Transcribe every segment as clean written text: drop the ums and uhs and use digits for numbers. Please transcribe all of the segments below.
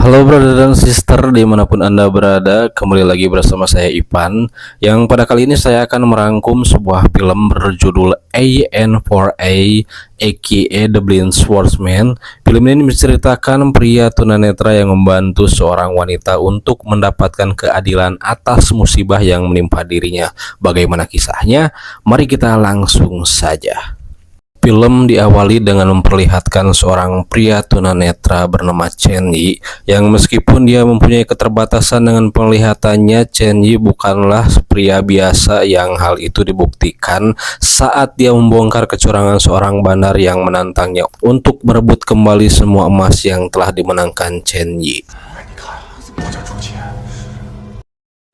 Halo brother dan sister dimanapun anda berada, kembali lagi bersama saya Ipan. Yang pada kali ini saya akan merangkum sebuah film berjudul AN4A aka The Blind Swordsman. Film ini menceritakan pria tunanetra yang membantu seorang wanita untuk mendapatkan keadilan atas musibah yang menimpa dirinya. Bagaimana kisahnya? Mari kita langsung saja. Film diawali dengan memperlihatkan seorang pria tunanetra bernama Chen Yi yang meskipun dia mempunyai keterbatasan dengan penglihatannya, Chen Yi bukanlah pria biasa yang hal itu dibuktikan saat dia membongkar kecurangan seorang bandar yang menantangnya untuk merebut kembali semua emas yang telah dimenangkan Chen Yi.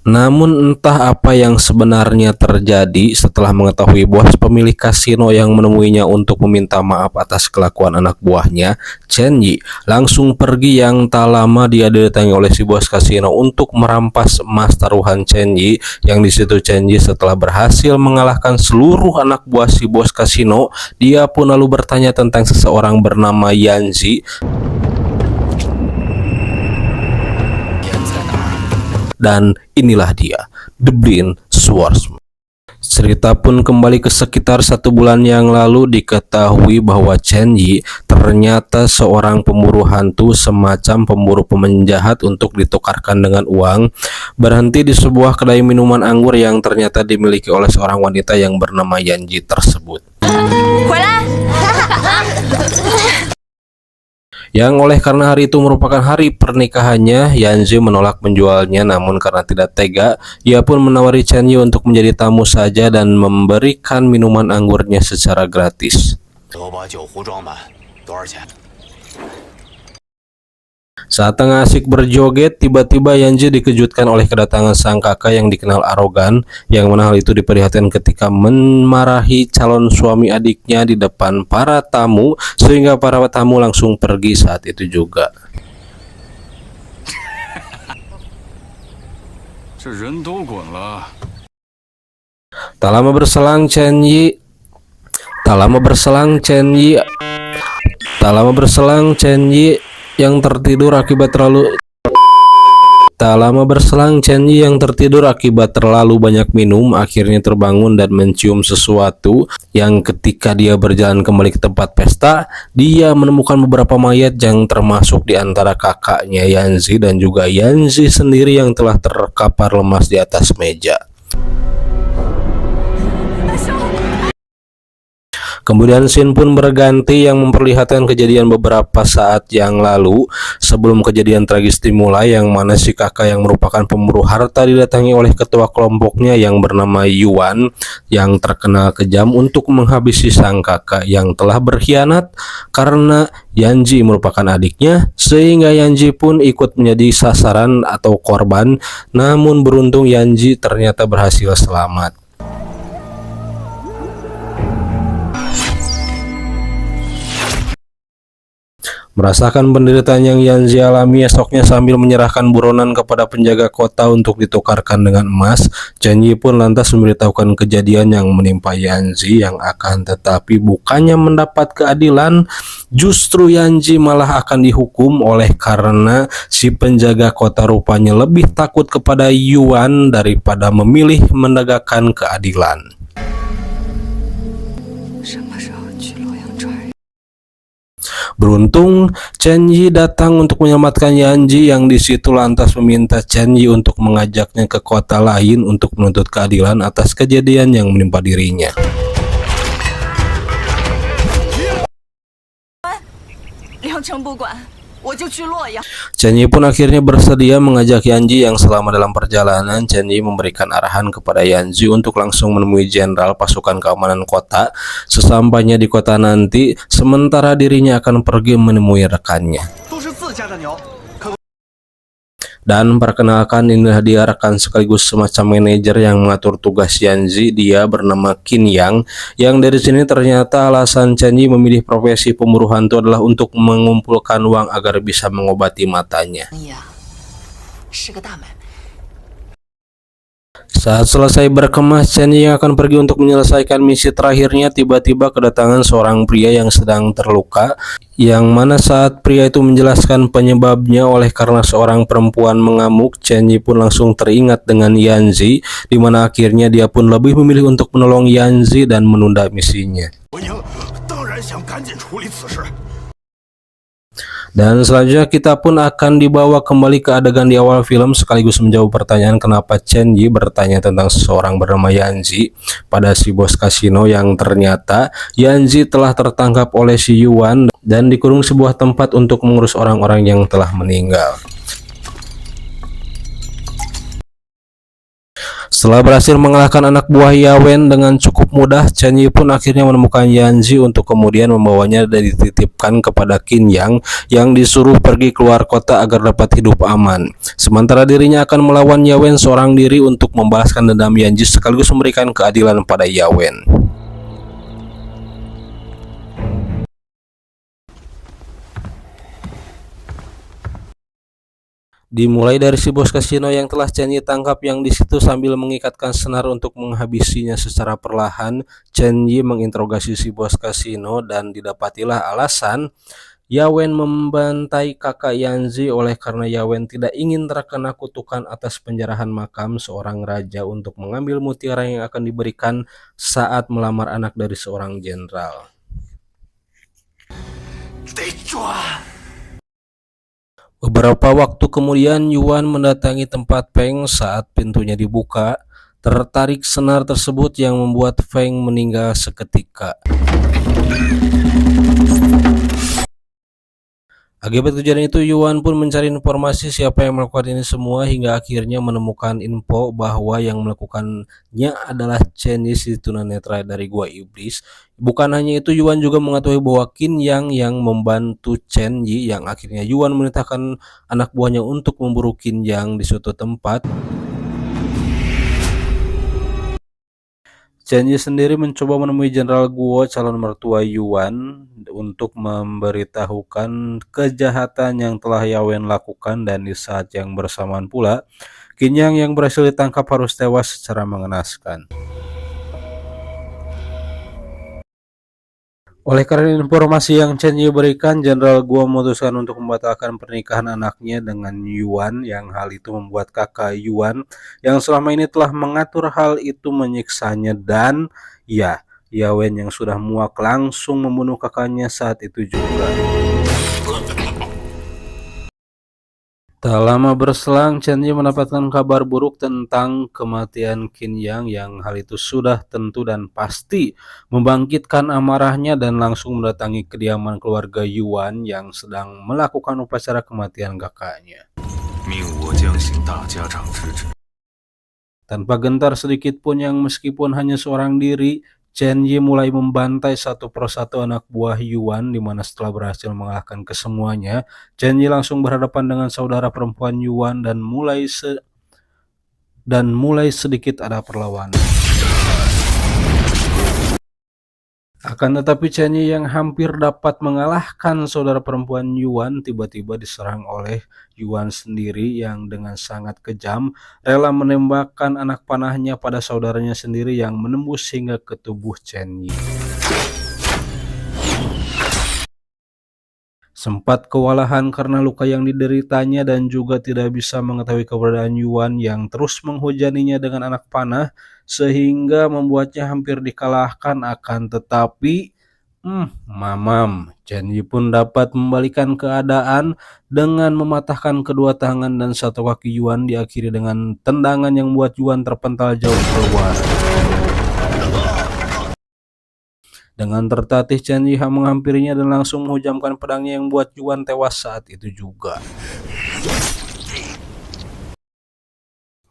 Namun entah apa yang sebenarnya terjadi setelah mengetahui bos pemilik kasino yang menemuinya untuk meminta maaf atas kelakuan anak buahnya, Chen Yi langsung pergi. Yang tak lama dia didatangi oleh si bos kasino untuk merampas emas taruhan Chen Yi. Yang di situ Chen Yi setelah berhasil mengalahkan seluruh anak buah si bos kasino, dia pun lalu bertanya tentang seseorang bernama Yan Zi. Dan inilah dia, The Blind Swordsman. Cerita pun kembali ke sekitar 1 bulan yang lalu. Diketahui bahwa Chen Yi ternyata seorang pemburu hantu, semacam pemburu penjahat untuk ditukarkan dengan uang. Berhenti di sebuah kedai minuman anggur yang ternyata dimiliki oleh seorang wanita yang bernama Yan Ji tersebut. Yang oleh karena hari itu merupakan hari pernikahannya, Yanzi menolak menjualnya, namun karena tidak tega, ia pun menawari Chen Yi untuk menjadi tamu saja dan memberikan minuman anggurnya secara gratis. Saat tengah asik berjoget, tiba-tiba Yanji dikejutkan oleh kedatangan sang kakak yang dikenal arogan, yang mana hal itu diperlihatkan ketika memarahi calon suami adiknya di depan para tamu, sehingga para tamu langsung pergi saat itu juga. Tak lama berselang Chen Yi yang tertidur akibat terlalu banyak minum akhirnya terbangun dan mencium sesuatu yang ketika dia berjalan kembali ke tempat pesta, dia menemukan beberapa mayat yang termasuk di antara kakaknya Yanzi dan juga Yanzi sendiri yang telah terkapar lemas di atas meja. Kemudian scene pun berganti yang memperlihatkan kejadian beberapa saat yang lalu sebelum kejadian tragis dimulai, yang mana si kakak yang merupakan pemburu harta didatangi oleh ketua kelompoknya yang bernama Yuan yang terkenal kejam untuk menghabisi sang kakak yang telah berkhianat karena Yanji merupakan adiknya, sehingga Yanji pun ikut menjadi sasaran atau korban. Namun beruntung Yanji ternyata berhasil selamat. Merasakan penderitaan yang Yanzi alami, esoknya sambil menyerahkan buronan kepada penjaga kota untuk ditukarkan dengan emas, Chen Yi pun lantas memberitahukan kejadian yang menimpa Yanzi, yang akan tetapi bukannya mendapat keadilan, justru Yanzi malah akan dihukum oleh karena si penjaga kota rupanya lebih takut kepada Yuan daripada memilih menegakkan keadilan. Beruntung Chen Yi datang untuk menyelamatkan Yanji, yang disitu lantas meminta Chen Yi untuk mengajaknya ke kota lain untuk menuntut keadilan atas kejadian yang menimpa dirinya. Chen Yi pun akhirnya bersedia mengajak Yanji, yang selama dalam perjalanan Chen Yi memberikan arahan kepada Yanji untuk langsung menemui jenderal pasukan keamanan kota. Sesampainya di kota nanti, sementara dirinya akan pergi menemui rekannya. Dan perkenalkan, inilah dia rekan sekaligus semacam manajer yang mengatur tugas Yanzi. Dia bernama Qin Yang dari sini ternyata alasan Chen Yi memilih profesi pemburu hantu adalah untuk mengumpulkan uang agar bisa mengobati matanya. Saat selesai berkemah, Chen Yi akan pergi untuk menyelesaikan misi terakhirnya. Tiba-tiba kedatangan seorang pria yang sedang terluka, yang mana saat pria itu menjelaskan penyebabnya oleh karena seorang perempuan mengamuk, Chen Yi pun langsung teringat dengan Yanzi, di mana akhirnya dia pun lebih memilih untuk menolong Yanzi dan menunda misinya. Dan selanjutnya kita pun akan dibawa kembali ke adegan di awal film sekaligus menjawab pertanyaan kenapa Chen Yi bertanya tentang seseorang bernama Yanzi pada si bos kasino, yang ternyata Yanzi telah tertangkap oleh si Yuan dan dikurung sebuah tempat untuk mengurus orang-orang yang telah meninggal. Setelah berhasil mengalahkan anak buah Yawen dengan cukup mudah, Chen Yi pun akhirnya menemukan Yanzi untuk kemudian membawanya dan dititipkan kepada Qin Yang yang disuruh pergi keluar kota agar dapat hidup aman. Sementara dirinya akan melawan Yawen seorang diri untuk membalaskan dendam Yanzi sekaligus memberikan keadilan pada Yawen. Dimulai dari si bos kasino yang telah Chen Yi tangkap, yang disitu sambil mengikatkan senar untuk menghabisinya secara perlahan. Chen Yi menginterogasi si bos kasino dan didapatilah alasan Yawen membantai kakak Yanzi oleh karena Yawen tidak ingin terkena kutukan atas penjarahan makam seorang raja untuk mengambil mutiara yang akan diberikan saat melamar anak dari seorang jenderal. Beberapa waktu kemudian Yuan mendatangi tempat Feng. Saat pintunya dibuka, tertarik senar tersebut yang membuat Feng meninggal seketika. Akibat kejadian itu, Yuan pun mencari informasi siapa yang melakukan ini semua hingga akhirnya menemukan info bahwa yang melakukannya adalah Chen Yi, si tunanetra dari Gua Iblis. Bukan hanya itu, Yuan juga mengetahui bahwa Qin yang membantu Chen Yi, yang akhirnya Yuan memerintahkan anak buahnya untuk memburu Qin Yang di suatu tempat. Chen Yi sendiri mencoba menemui Jenderal Guo, calon mertua Yuan, untuk memberitahukan kejahatan yang telah Yawen lakukan, dan di saat yang bersamaan pula, Qin yang berhasil ditangkap harus tewas secara mengenaskan. Oleh karena informasi yang Chen Yi berikan, Jenderal Guo memutuskan untuk membatalkan pernikahan anaknya dengan Yuan, yang hal itu membuat kakak Yuan yang selama ini telah mengatur hal itu menyiksanya, dan ya, Yawen yang sudah muak langsung membunuh kakaknya saat itu juga. Tak lama berselang, Chen Yi mendapatkan kabar buruk tentang kematian Qin yang hal itu sudah tentu dan pasti membangkitkan amarahnya dan langsung mendatangi kediaman keluarga Yuan yang sedang melakukan upacara kematian kakaknya. Tanpa gentar sedikit pun, yang meskipun hanya seorang diri, Chen Yi mulai membantai satu persatu anak buah Yuan, di mana setelah berhasil mengalahkan kesemuanya, Chen Yi langsung berhadapan dengan saudara perempuan Yuan dan mulai sedikit ada perlawanan. Akan tetapi Chen Yi yang hampir dapat mengalahkan saudara perempuan Yuan tiba-tiba diserang oleh Yuan sendiri yang dengan sangat kejam rela menembakkan anak panahnya pada saudaranya sendiri yang menembus hingga ke tubuh Chen Yi. Sempat kewalahan karena luka yang dideritanya dan juga tidak bisa mengetahui keberadaan Yuan yang terus menghujaninya dengan anak panah sehingga membuatnya hampir dikalahkan. Akan tetapi Chen Yi pun dapat membalikan keadaan dengan mematahkan kedua tangan dan satu kaki Yuan, diakhiri dengan tendangan yang membuat Yuan terpental jauh keluar. Dengan tertatih, Chen Yi menghampirinya dan langsung menghujamkan pedangnya yang membuat Yuan tewas saat itu juga.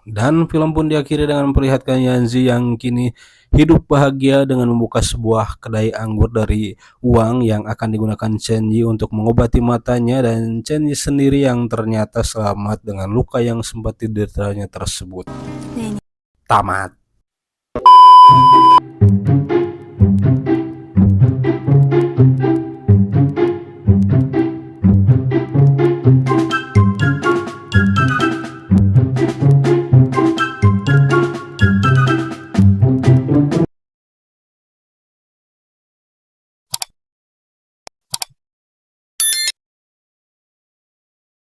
Dan film pun diakhiri dengan memperlihatkan Yanzi yang kini hidup bahagia dengan membuka sebuah kedai anggur dari uang yang akan digunakan Chen Yi untuk mengobati matanya, dan Chen Yi sendiri yang ternyata selamat dengan luka yang sempat dideritanya tersebut. Tamat.